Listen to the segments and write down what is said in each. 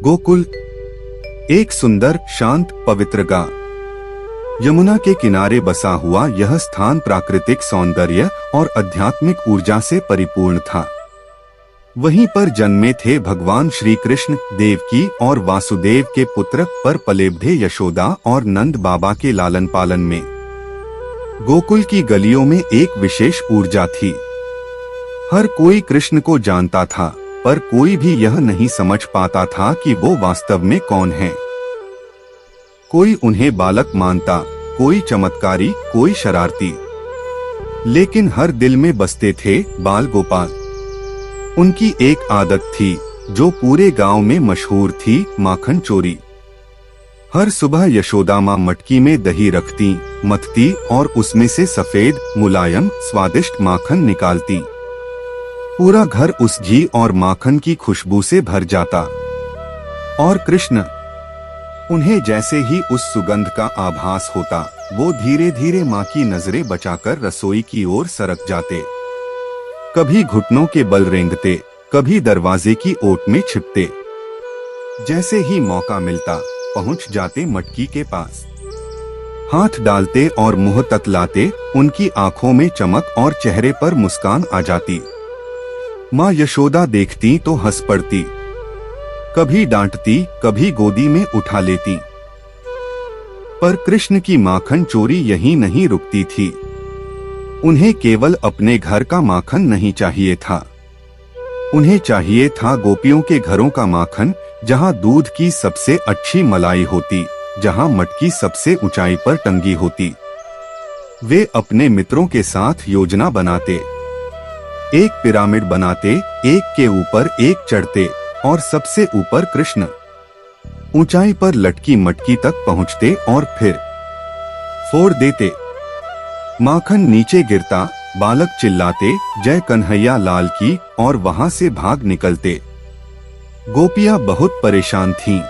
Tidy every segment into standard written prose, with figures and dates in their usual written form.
गोकुल एक सुंदर, शांत, पवित्र गांव। यमुना के किनारे बसा हुआ यह स्थान प्राकृतिक सौंदर्य और आध्यात्मिक ऊर्जा से परिपूर्ण था। वहीं पर जन्मे थे भगवान श्री कृष्ण, देवकी और वासुदेव के पुत्र, पर पलेबढ़े यशोदा और नंद बाबा के लालन पालन में। गोकुल की गलियों में एक विशेष ऊर्जा थी। हर कोई कृष्ण को जानता था, पर कोई भी यह नहीं समझ पाता था कि वो वास्तव में कौन है। कोई उन्हें बालक मानता, कोई चमत्कारी, कोई शरारती, लेकिन हर दिल में बसते थे बाल गोपाल। उनकी एक आदत थी जो पूरे गांव में मशहूर थी, माखन चोरी। हर सुबह यशोदा माँ मटकी में दही रखती, मथती और उसमें से सफेद, मुलायम, स्वादिष्ट माखन निकालती। पूरा घर उस घी और माखन की खुशबू से भर जाता। और कृष्ण, उन्हें जैसे ही उस सुगंध का आभास होता, वो धीरे धीरे माँ की नजरें बचाकर रसोई की ओर सरक जाते। कभी घुटनों के बल रेंगते, कभी दरवाजे की ओट में छिपते। जैसे ही मौका मिलता, पहुंच जाते मटकी के पास। हाथ डालते और मुंह तक लाते, उनकी आंखों में चमक और चेहरे पर मुस्कान आ जाती। माँ यशोदा देखती तो हंस पड़ती, कभी डांटती, कभी गोदी में उठा लेती। पर कृष्ण की माखन चोरी यहीं नहीं रुकती थी। उन्हें केवल अपने घर का माखन नहीं चाहिए था, उन्हें चाहिए था गोपियों के घरों का माखन, जहाँ दूध की सबसे अच्छी मलाई होती, जहाँ मटकी सबसे ऊंचाई पर टंगी होती। वे अपने मित्रों के साथ योजना बनाते, एक पिरामिड बनाते, एक के ऊपर एक चढ़ते और सबसे ऊपर कृष्ण। ऊंचाई पर लटकी मटकी तक पहुंचते और फिर फोड़ देते। माखन नीचे गिरता, बालक चिल्लाते, जय कन्हैया लाल की, और वहां से भाग निकलते। गोपियां बहुत परेशान थीं।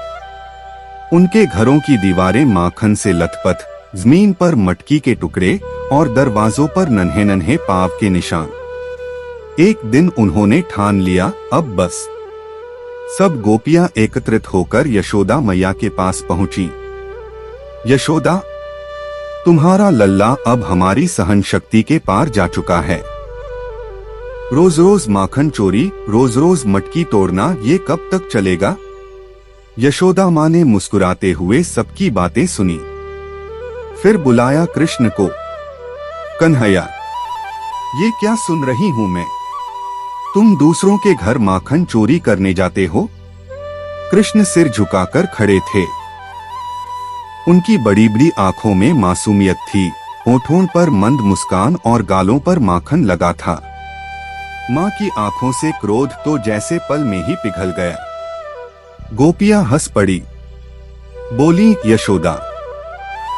उनके घरों की दीवारें माखन से लथपथ, जमीन पर मटकी के टुकड़े और दरवाजों पर नन्हे नन्हे पाव के निशान। एक दिन उन्होंने ठान लिया, अब बस। सब गोपियां एकत्रित होकर यशोदा मैया के पास पहुंची। यशोदा, तुम्हारा लल्ला अब हमारी सहन शक्ति के पार जा चुका है। रोज रोज माखन चोरी, रोज रोज मटकी तोड़ना, ये कब तक चलेगा? यशोदा माँ ने मुस्कुराते हुए सबकी बातें सुनी। फिर बुलाया कृष्ण को। कन्हैया, ये क्या सुन रही हूँ मैं? तुम दूसरों के घर माखन चोरी करने जाते हो? कृष्ण सिर झुकाकर खड़े थे। उनकी बड़ी बड़ी आंखों में मासूमियत थी, होठों पर मंद मुस्कान और गालों पर माखन लगा था। माँ की आंखों से क्रोध तो जैसे पल में ही पिघल गया। गोपियां हंस पड़ी, बोली, यशोदा,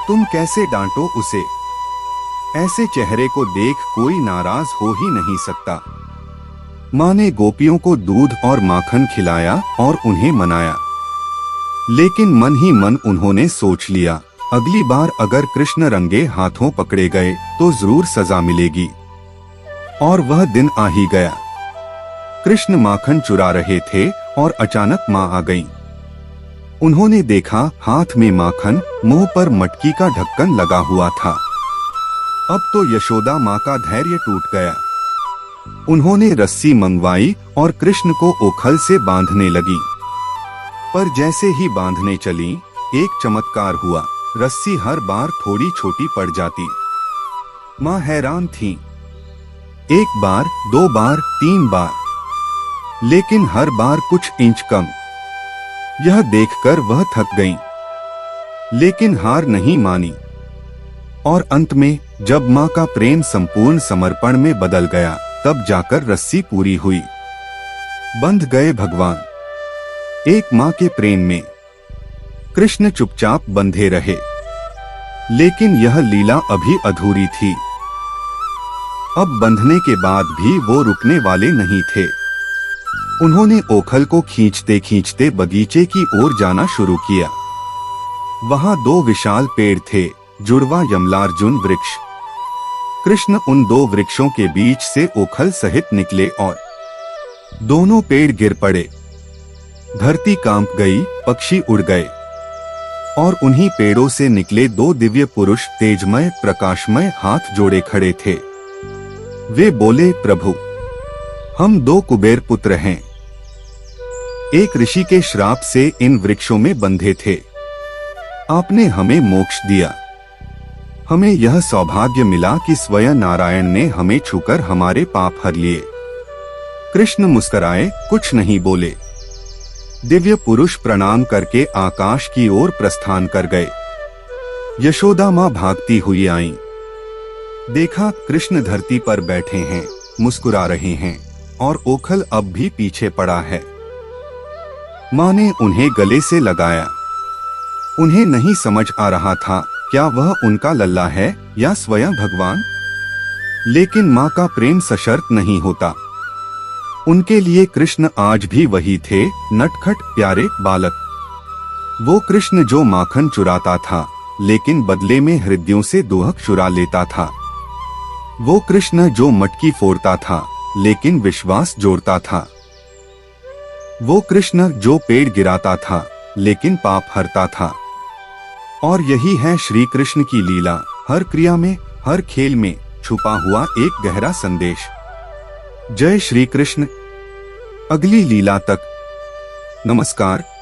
तुम कैसे डांटो उसे? ऐसे चेहरे को देख कोई नाराज हो ही नहीं सकता। माँ ने गोपियों को दूध और माखन खिलाया और उन्हें मनाया। लेकिन मन ही मन उन्होंने सोच लिया, अगली बार अगर कृष्ण रंगे हाथों पकड़े गए तो जरूर सजा मिलेगी। और वह दिन आ ही गया। कृष्ण माखन चुरा रहे थे और अचानक माँ आ गईं। उन्होंने देखा हाथ में माखन, मुंह पर मटकी का ढक्कन लगा हुआ था। अब तो यशोदा माँ का धैर्य टूट गया। उन्होंने रस्सी मंगवाई और कृष्ण को ओखल से बांधने लगी। पर जैसे ही बांधने चली, एक चमत्कार हुआ, रस्सी हर बार थोड़ी छोटी पड़ जाती। माँ हैरान थीं। एक बार, दो बार, तीन बार, लेकिन हर बार कुछ इंच कम। यह देखकर वह थक गईं, लेकिन हार नहीं मानी। और अंत में जब माँ का प्रेम संपूर्ण समर्पण में बदल गया, तब जाकर रस्सी पूरी हुई। बंध गए भगवान एक माँ के प्रेम में। कृष्ण चुपचाप बंधे रहे, लेकिन यह लीला अभी अधूरी थी। अब बंधने के बाद भी वो रुकने वाले नहीं थे। उन्होंने ओखल को खींचते खींचते बगीचे की ओर जाना शुरू किया। वहां दो विशाल पेड़ थे, जुड़वा यमलार्जुन वृक्ष। कृष्ण उन दो वृक्षों के बीच से ओखल सहित निकले और दोनों पेड़ गिर पड़े। धरती कांप गई, पक्षी उड़ गए और उन्हीं पेड़ों से निकले दो दिव्य पुरुष तेजमय प्रकाशमय हाथ जोड़े खड़े थे। वे बोले, प्रभु, हम दो कुबेर पुत्र हैं। एक ऋषि के श्राप से इन वृक्षों में बंधे थे। आपने हमें मोक्ष दिया। हमें यह सौभाग्य मिला कि स्वयं नारायण ने हमें छूकर हमारे पाप हर लिए। कृष्ण मुस्कुराए, कुछ नहीं बोले। दिव्य पुरुष प्रणाम करके आकाश की ओर प्रस्थान कर गए। यशोदा माँ भागती हुई आईं। देखा, कृष्ण धरती पर बैठे हैं, मुस्कुरा रहे हैं और ओखल अब भी पीछे पड़ा है। माँ ने उन्हें गले से लगाया। उन्हें नहीं समझ आ रहा था क्या वह उनका लल्ला है या स्वयं भगवान। लेकिन माँ का प्रेम सशर्त नहीं होता। उनके लिए कृष्ण आज भी वही थे, नटखट प्यारे बालक। वो कृष्ण जो माखन चुराता था लेकिन बदले में हृदयों से दोहक चुरा लेता था। वो कृष्ण जो मटकी फोड़ता था लेकिन विश्वास जोड़ता था। वो कृष्ण जो पेड़ गिराता था लेकिन पाप हरता था। और यही है श्री कृष्ण की लीला, हर क्रिया में, हर खेल में छुपा हुआ एक गहरा संदेश। जय श्री कृष्ण। अगली लीला तक नमस्कार।